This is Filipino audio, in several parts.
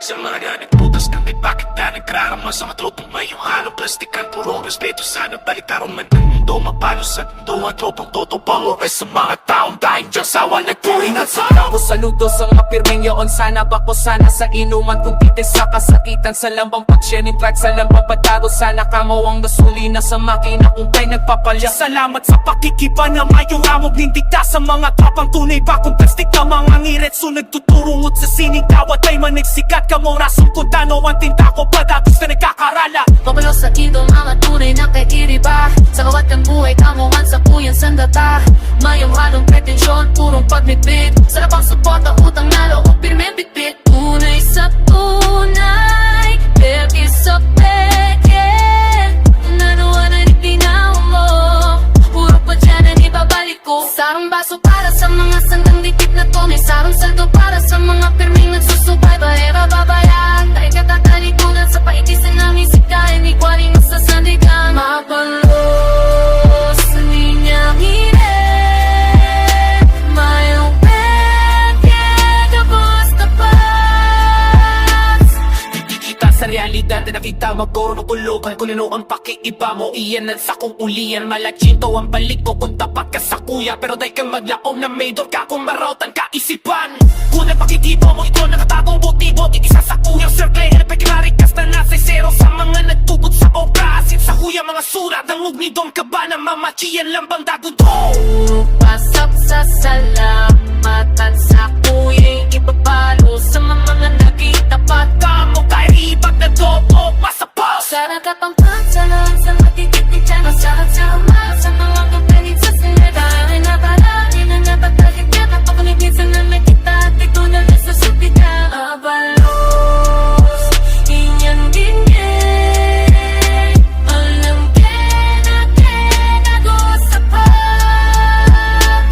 Sa mga nagputas kami, bakit na nagrarama sa matropong may yung halong plastikan? Puro respeto, sana balitaron man ng mundo. Mapalos at mundo ang tropong toto pangores sa mga taong dahil dyan sawa nagpuring at sana. Ako saludo sa mga pirmeng yaon, sana bako sana sa inuman kung titis sa kasakitan. Sa lambang pag-sharing track, sa lambang pataro, sana kamo ang gasolina sa makina kung tayo nagpapalya. Salamat sa pakikiba na mayong amog nindikta sa mga tropang tunay bakong plastik na mga ngirit. So nagtuturungot sa sining tawat ay manigsikat ka mo rasong kundano ang tinta ko padatos na nagkakarala. Pabalo sa ido mga tunay na kairiba, sa kawat ng buhay kamuhan sa puyan sandata. Mayong halong pretensyon, purong pagmitbit, sa lapang suporta utang nalo o pirme bitbit. Tunay sa tunay, peke sa peke, nanuwa na nitinaw mo, puro pa dyan ang ibabalik ko. Sarong baso para sa mga sandang dikit na to, may sarong saldo para sa mga pirming nagsusubaybay. Bababayaan, tayo katatalikunan sa paitisan namin sikain, ikwaling masasandigan. Mapalos sa linyang hirit, mayong peke, gabos tapas. Kita sa realidad na nakita magkoro magulukan kung ano ang pakiiba mo. Iyan ang sakong ulian, malachinto ang balik ko kung tapat ka sa kuya. Pero dahil kang maglaom na may door ka kung marotan ka isipan. Kung napakitibo mo ito nakatatong botibo, isa sa kuyang circle, epekarikas na nasa zero sa mga nagtubot sa obra. Asin sa kuya mga surat ng ugnidom ka ba na mamachiyan lang bang dagudo? Pasap sa salamatan sa kuya'y ipapalo sa mga nagitapat. Kamo kay ibag na dobo, masapos. Sana kapangkat sa lahat sa matikit ni Tiyan, masahat sa amal sa mga kapalit sa sineda. Ay nabalangin na napatagit niya, napakunigit sa namin kita at ito na nasa subida. Abalos, inyang dinyen, alam kenagos sa pag.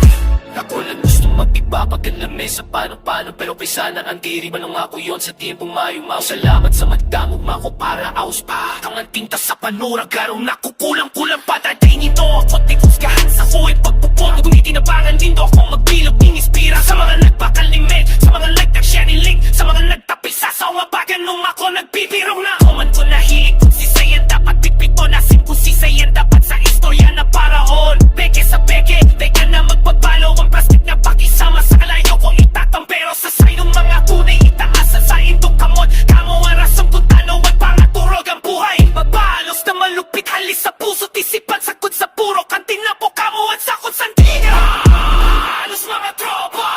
Ako lang gusto magpipapagin na mesa paano pero kaysa na ang diri manong ako yon sa tiempong mayumaw. Salamat sa magdamog mako para aus pa ang tinta sa panurang garong nakukulang-kulang pa. Daday nito ako tikusgahan sa kuwit pagpupon. Kung itinabangan din do akong magbilog ng inspira sa mga nagpakalimit, sa mga like na sharing link, sa mga nagtapisa sa umabagan nung ako nagbibirong na. Kuman ko nahilig kung sisayan dapat bitbito nasin kung sisayan dapat sa istorya na paraon. Beke sa beke, teka na magpapalo ang plastic na pakisama sa kalayo kong itatang. Pero sa sayo mga tunay itaasa sa indong kamot. Kamo ang rasong kung tanawag pangaturog ang buhay. Babalos na malupit halis sa puso't isipan, sakot sa puro kantina po kamo at sakot sandigan. Halos mga tropa.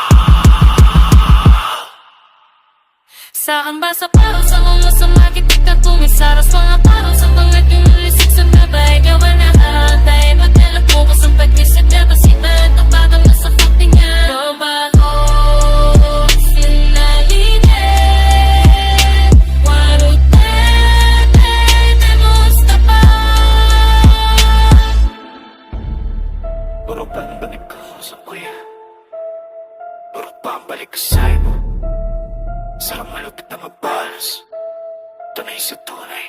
Saan ba sa paro sa mga sumakit ikaw tumisaras mga paro sa mga kinulisik sa babay gawa na atay magdala po ko sa pag-isip na basitan ang bagang nasa puting niya. Robaho sinalinin warutete na gusto pa. Puro pambalik ko sa kuya, puro pambalik ko sa'yo. Sarang malupit na magbalas, tunay sa tunay.